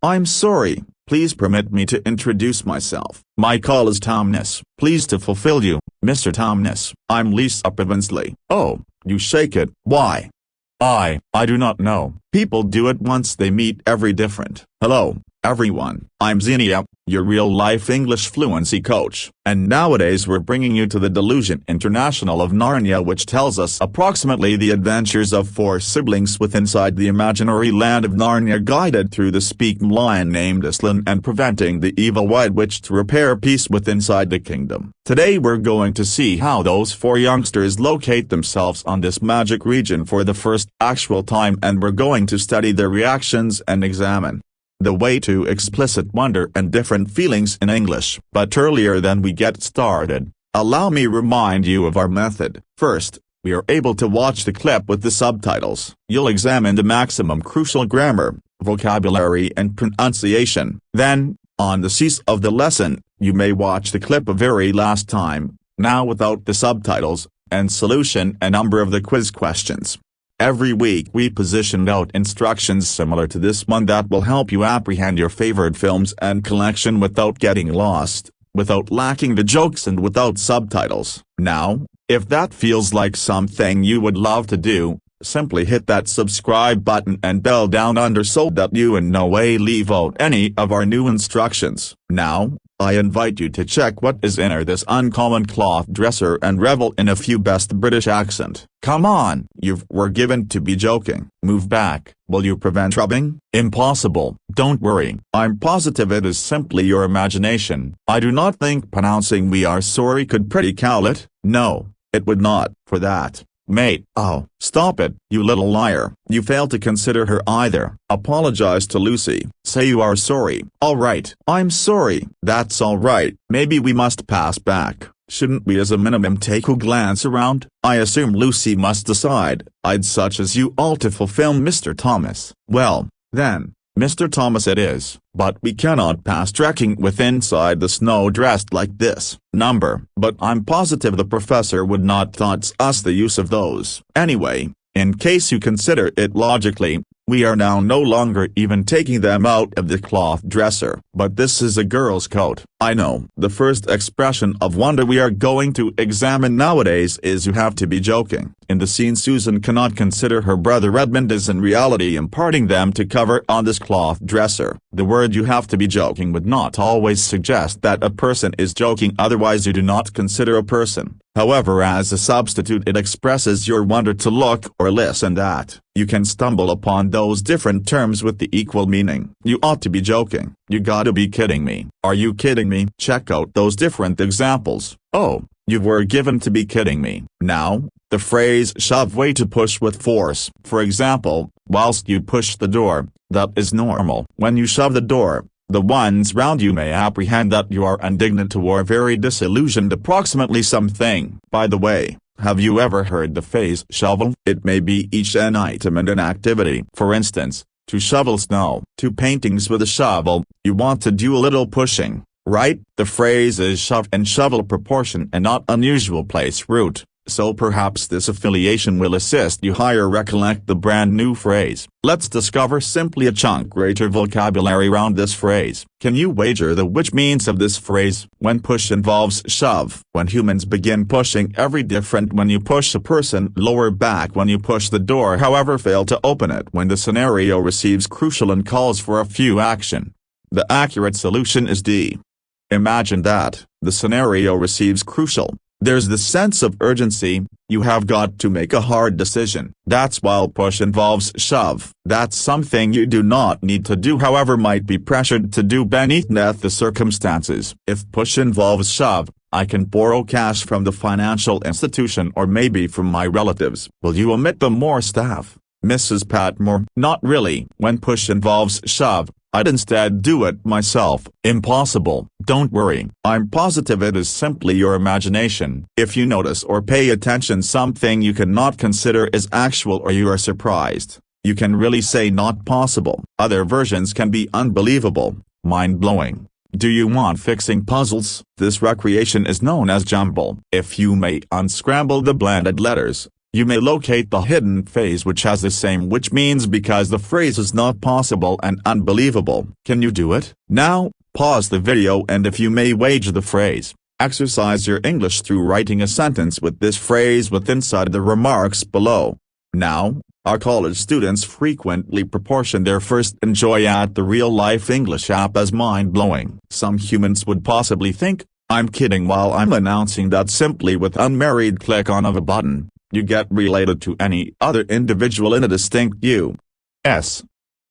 I'm sorry. Please permit me to introduce myself. My call is Thomas. Pleased to fulfill you, Mr. Thomas. I'm Lisa Prevensley. Oh, you shake it. Why? I do not know. People do it once they meet every different. Hello, everyone. I'm Xenia, your real-life English fluency coach. And nowadays we're bringing you to the Delusion International of Narnia, which tells us approximately the adventures of 4 siblings inside the imaginary land of Narnia, guided through the speaking lion named Aslan and preventing the evil White Witch to repair peace inside the kingdom. Today we're going to see how those 4 youngsters locate themselves on this magic region for the first actual time, and we're going to study their reactions and examine the way to explicit wonder and different feelings in English. But earlier than we get started, allow me remind you of our method. First, we are able to watch the clip with the subtitles. You'll examine the maximum crucial grammar, vocabulary and pronunciation. Then, on the cease of the lesson, you may watch the clip a very last time, now without the subtitles, and solution a number of the quiz questions. Every week we positioned out instructions similar to this one that will help you apprehend your favorite films and collection without getting lost, without lacking the jokes and without subtitles. Now, if that feels like something you would love to do, simply hit that subscribe button and bell down under so that you in no way leave out any of our new instructions. Now, I invite you to check what is in this uncommon cloth dresser and revel in a few best British accent. Come on, you were given to be joking. Move back. Will you prevent rubbing? Impossible. Don't worry. I'm positive it is simply your imagination. I do not think pronouncing "we are sorry" could pretty cowl it. No, it would not. For that, mate. Oh, stop it, you little liar. You failed to consider her either. Apologize to Lucy. Say you are sorry. Alright, I'm sorry. That's alright. Maybe we must pass back. Shouldn't we as a minimum take a glance around? I assume Lucy must decide. I'd such as you all to fulfill Mr. Thomas. Well, then, Mr. Thomas it is. But we cannot pass trekking inside the snow dressed like this. But I'm positive the professor would not thought us the use of those. Anyway, in case you consider it logically, we are now no longer even taking them out of the cloth dresser. But this is a girl's coat. I know. The first expression of wonder we are going to examine nowadays is "you have to be joking." In the scene, Susan cannot consider her brother Edmund is in reality imparting them to cover on this cloth dresser. The word "you have to be joking" would not always suggest that a person is joking, otherwise you do not consider a person. However, as a substitute it expresses your wonder to look or listen at. You can stumble upon those different terms with the equal meaning. You ought to be joking. You gotta be kidding me. Are you kidding me? Check out those different examples. Oh, you were given to be kidding me. Now, the phrase "shove way to push with force." For example, whilst you push the door, that is normal. When you shove the door, the ones round you may apprehend that you are indignant or very disillusioned approximately something. By the way, have you ever heard the phrase "shovel"? It may be an item and an activity. For instance, to shovel snow. 2 paintings with a shovel. You want to do a little pushing, right? The phrase is shove and shovel proportion and not unusual place root. So perhaps this affiliation will assist you higher recollect the brand new phrase. Let's discover simply a chunk greater vocabulary around this phrase. Can you wager the which means of this phrase? When push involves shove. When humans begin pushing every different. When you push a person lower back. When you push the door however fail to open it. When the scenario receives crucial and calls for a few action. The accurate solution is D. Imagine that, the scenario receives crucial. There's the sense of urgency, you have got to make a hard decision. That's while push involves shove. That's something you do not need to do however might be pressured to do beneath the circumstances. If push involves shove, I can borrow cash from the financial institution or maybe from my relatives. Will you omit the more staff? Mrs. Patmore? Not really. When push involves shove, I'd instead do it myself. Impossible. Don't worry. I'm positive it is simply your imagination. If you notice or pay attention something you cannot consider is actual or you are surprised, you can really say "not possible." Other versions can be unbelievable, mind-blowing. Do you want fixing puzzles? This recreation is known as jumble. If you may unscramble the blended letters, you may locate the hidden phrase which has the same which means because the phrase is not possible and unbelievable. Can you do it? Now, pause the video and if you may wager the phrase, exercise your English through writing a sentence with this phrase inside the remarks below. Now, our college students frequently proportion their first enjoy at the real-life English app as mind-blowing. Some humans would possibly think, I'm kidding while I'm announcing that simply with unmarried click on of a button, you get related to any other individual in a distinct U.S.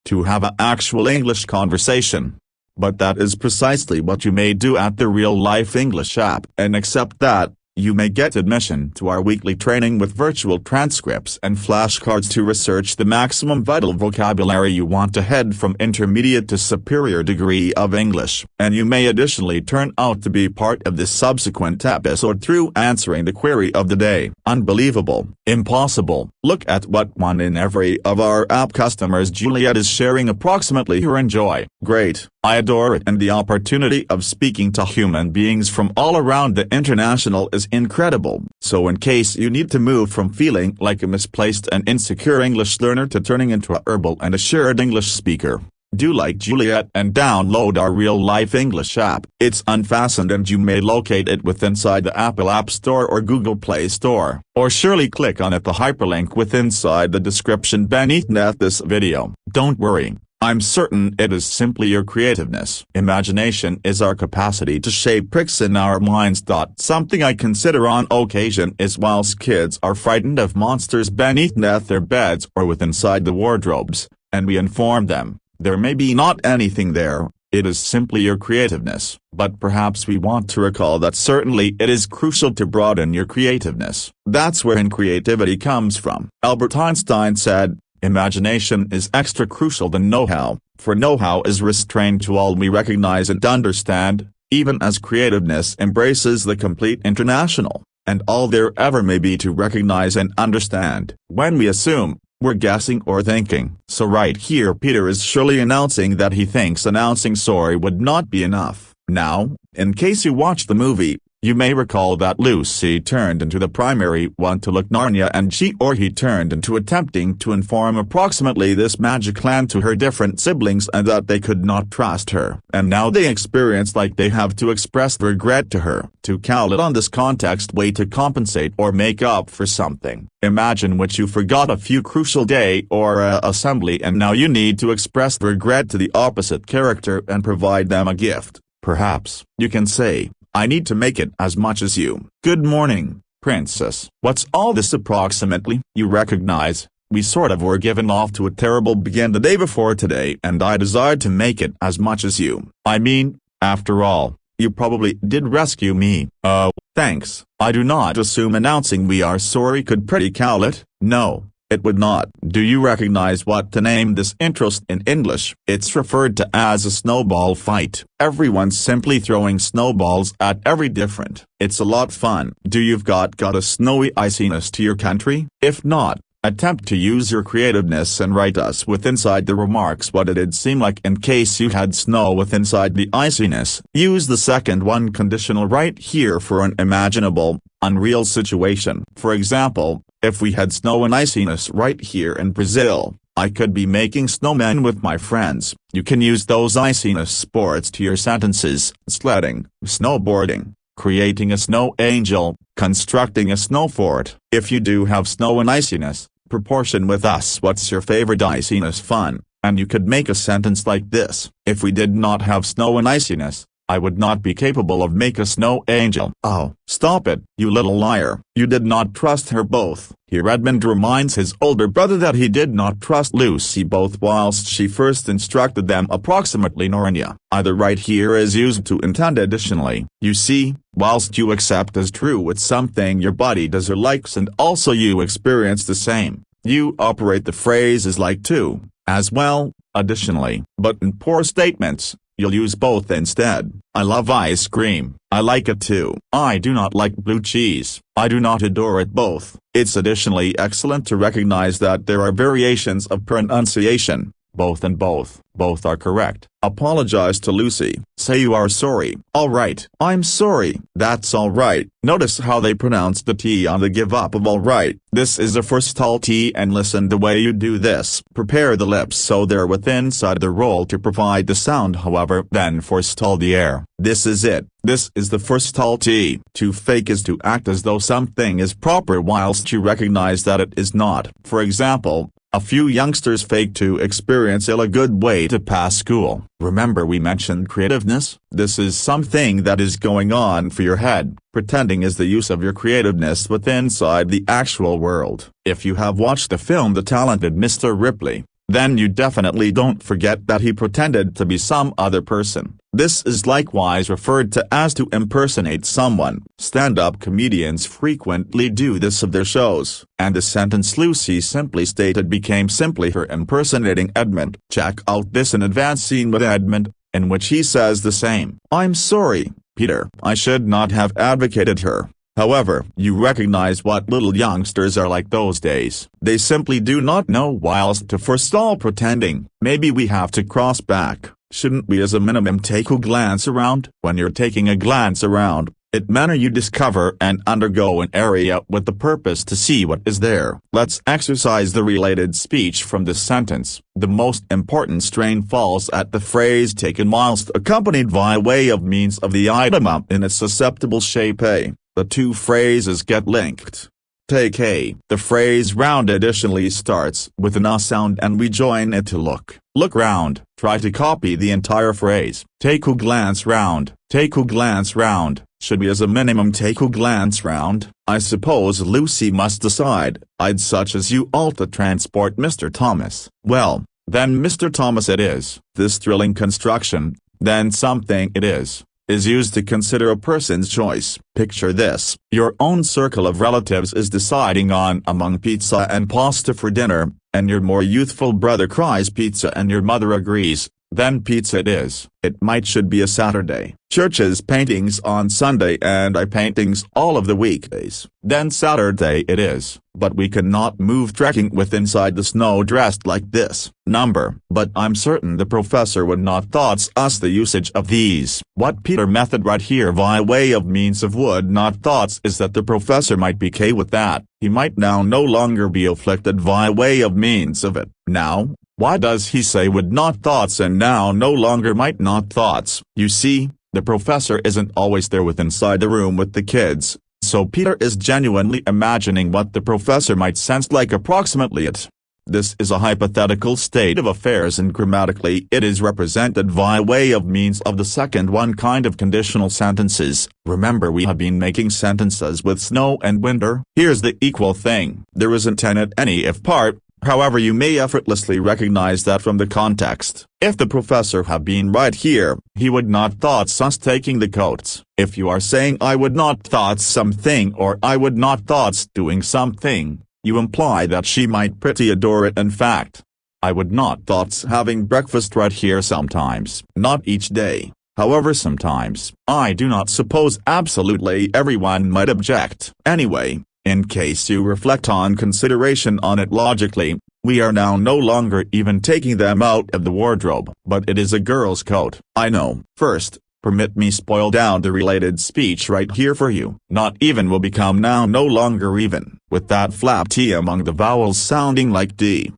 to have an actual English conversation. But that is precisely what you may do at the real-life English app, and except that, you may get admission to our weekly training with virtual transcripts and flashcards to research the maximum vital vocabulary you want to head from intermediate to superior degree of English. And you may additionally turn out to be part of the subsequent episode through answering the query of the day. Unbelievable. Impossible. Look at what one in every of our app customers Juliet is sharing approximately her enjoy. Great. I adore it, and the opportunity of speaking to human beings from all around the international is incredible. So in case you need to move from feeling like a misplaced and insecure English learner to turning into a herbal and assured English speaker, do like Juliet and download our real-life English app. It's unfastened and you may locate it inside the Apple App Store or Google Play Store, or surely click on the hyperlink inside the description beneath this video. Don't worry. I'm certain it is simply your creativeness. Imagination is our capacity to shape pricks in our minds. Something I consider on occasion is whilst kids are frightened of monsters beneath their beds or inside the wardrobes, and we inform them, there may be not anything there, it is simply your creativeness. But perhaps we want to recall that certainly it is crucial to broaden your creativeness. That's where creativity comes from. Albert Einstein said, imagination is extra crucial than know-how, for know-how is restrained to all we recognize and understand, even as creativeness embraces the complete international, and all there ever may be to recognize and understand. When we assume, we're guessing or thinking. So right here Peter is surely announcing that he thinks announcing sorry would not be enough. Now, in case you watched the movie, you may recall that Lucy turned into the primary one to look Narnia and she or he turned into attempting to inform approximately this magic land to her different siblings and that they could not trust her. And now they experience like they have to express regret to her, to call it on this context way to compensate or make up for something. Imagine which you forgot a few crucial day or assembly and now you need to express regret to the opposite character and provide them a gift. Perhaps, you can say, I need to make it as much as you. Good morning, princess. What's all this approximately? You recognize, we sort of were given off to a terrible begin the day before today and I desired to make it as much as you. I mean, after all, you probably did rescue me. Thanks. I do not assume announcing we are sorry could pretty call it. No. It would not. Do you recognize what to name this interest in English? It's referred to as a snowball fight. Everyone's simply throwing snowballs at every different. It's a lot fun. Do you've got a snowy iciness to your country? If not, attempt to use your creativeness and write us inside the remarks what it'd seem like in case you had snow inside the iciness. Use the second one conditional right here for an imaginable, unreal situation. For example, if we had snow and iciness right here in Brazil, I could be making snowmen with my friends. You can use those iciness sports to your sentences: sledding, snowboarding, creating a snow angel, constructing a snow fort. If you do have snow and iciness, proportion with us what's your favorite iciness fun, and you could make a sentence like this: if we did not have snow and iciness, I would not be capable of make a snow angel. Oh, stop it, you little liar. You did not trust her both. Here Edmund reminds his older brother that he did not trust Lucy both whilst she first instructed them approximately Narnia. Either right here is used to intend additionally. You see, whilst you accept as true it's something your body does or likes and also you experience the same, you operate the phrase as like too, as well, additionally. But in poor statements, you'll use both instead. I love ice cream. I like it too. I do not like blue cheese. I do not adore it both. It's additionally excellent to recognize that there are variations of pronunciation, Both and both. Both are correct. Apologize to Lucy. Say you are sorry. Alright. I'm sorry. That's alright. Notice how they pronounce the T on the give up of alright. This is the first tall T, and listen the way you do this. Prepare the lips so they're within inside the roll to provide the sound, however, then forestall the air. This is it. This is the first tall T. To fake is to act as though something is proper whilst you recognize that it is not. For example, a few youngsters fake to experience a good way to pass school. Remember we mentioned creativeness? This is something that is going on for your head. Pretending is the use of your creativeness within inside the actual world. If you have watched the film The Talented Mr. Ripley, then you definitely don't forget that he pretended to be some other person. This is likewise referred to as to impersonate someone. Stand-up comedians frequently do this of their shows, and the sentence Lucy simply stated became simply her impersonating Edmund. Check out this in advance scene with Edmund, in which he says the same. I'm sorry, Peter. I should not have advocated her. However, you recognize what little youngsters are like those days. They simply do not know whilst to forestall pretending. Maybe we have to cross back. Shouldn't we as a minimum take a glance around? When you're taking a glance around, it manner you discover and undergo an area with the purpose to see what is there. Let's exercise the related speech from this sentence. The most important strain falls at the phrase taken whilst accompanied by way of means of the item up in its susceptible shape A. The two phrases get linked. Take A. The phrase round additionally starts with an A sound and we join it to look. Look round. Try to copy the entire phrase. Take a glance round. Take a glance round. Should we as a minimum take a glance round? I suppose Lucy must decide. I'd such as you all to transport Mr. Thomas. Well, then Mr. Thomas it is. This thrilling construction, then something it is used to consider a person's choice. Picture this. Your own circle of relatives is deciding on among pizza and pasta for dinner, and your more youthful brother cries pizza and your mother agrees. Then pizza it is. It might should be a Saturday. Church's paintings on Sunday and I paintings all of the weekdays. Then Saturday it is. But we cannot move trekking with inside the snow dressed like this. Number. But I'm certain the professor would not thoughts us the usage of these. What Peter method right here by way of means of would not thoughts is that the professor might be K with that. He might now no longer be afflicted by way of means of it. Now, why does he say would not thoughts and now no longer might not thoughts? You see, the professor isn't always there with inside the room with the kids, so Peter is genuinely imagining what the professor might sense like approximately it. This is a hypothetical state of affairs and grammatically it is represented by way of means of the second one kind of conditional sentences. Remember we have been making sentences with snow and winter. Here's the equal thing. There isn't any if part. However you may effortlessly recognize that from the context. If the professor had been right here, he would not thoughts us taking the coats. If you are saying I would not thoughts something or I would not thoughts doing something, you imply that she might pretty adore it. In fact, I would not thoughts having breakfast right here sometimes. Not each day. However sometimes. I do not suppose absolutely everyone might object. Anyway, in case you reflect on consideration on it logically, we are now no longer even taking them out of the wardrobe. But it is a girl's coat. I know. First, permit me spoil down the related speech right here for you. Not even will become now no longer even, with that flap T among the vowels sounding like D.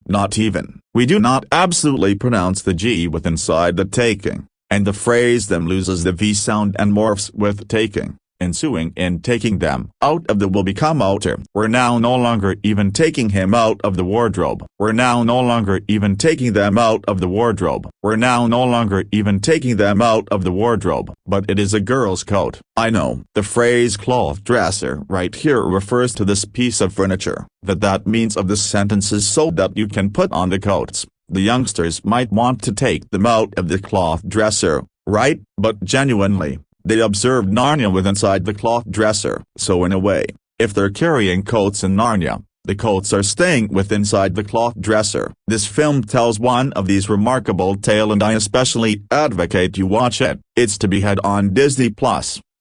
Not even. We do not absolutely pronounce the G with inside the taking, and the phrase then loses the V sound and morphs with taking. Ensuing in taking them out of the will become outer. We're now no longer even taking him out of the wardrobe. We're now no longer even taking them out of the wardrobe. We're now no longer even taking them out of the wardrobe. But it is a girl's coat. I know. The phrase cloth dresser right here refers to this piece of furniture. That means of the sentences so that you can put on the coats. The youngsters might want to take them out of the cloth dresser, right? But genuinely, they observed Narnia with inside the cloth dresser. So in a way, if they're carrying coats in Narnia, the coats are staying with inside the cloth dresser. This film tells one of these remarkable tale and I especially advocate you watch it. It's to be had on Disney+,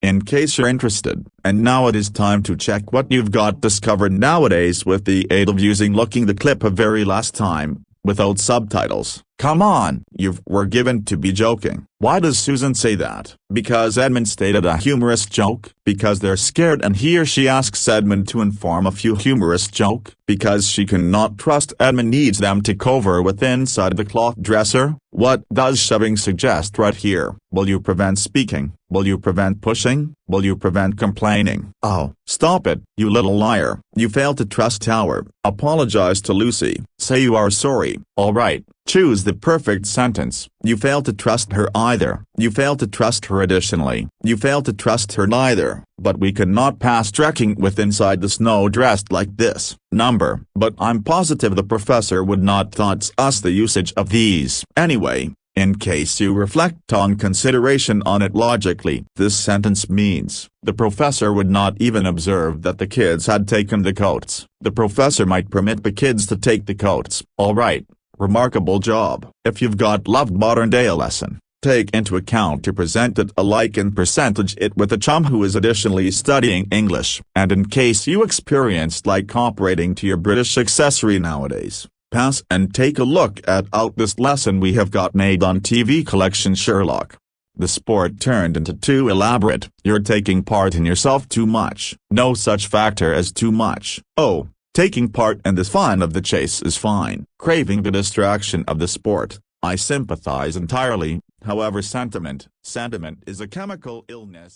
in case you're interested. And now it is time to check what you've got discovered nowadays with the aid of looking the clip a very last time. without subtitles. Come on, you were given to be joking. Why does Susan say that? Because Edmund stated a humorous joke? Because they're scared and he or she asks Edmund to inform a few humorous joke? Because she cannot trust Edmund needs them to cover with inside the cloth dresser? What does shoving suggest right here? Will you prevent speaking? Will you prevent pushing? Will you prevent complaining? Oh, stop it, you little liar. You failed to trust Tower. Apologize to Lucy. Say you are sorry. Alright, choose the perfect sentence. You failed to trust her either. You failed to trust her additionally. You failed to trust her neither. But we could not pass trekking with inside the snow dressed like this. Number. But I'm positive the professor would not thought us the usage of these. Anyway, in case you reflect on consideration on it logically, this sentence means, the professor would not even observe that the kids had taken the coats. The professor might permit the kids to take the coats. Alright. Remarkable job. If you've got loved modern day a lesson, take into account to present it alike and percentage it with a chum who is additionally studying English. And in case you experienced like operating to your British accessory nowadays, pass and take a look at out this lesson we have got made on TV collection Sherlock. The sport turned into too elaborate. You're taking part in yourself too much. No such factor as too much. Oh, taking part in the fun of the chase is fine. Craving the distraction of the sport, I sympathize entirely. However, sentiment is a chemical illness.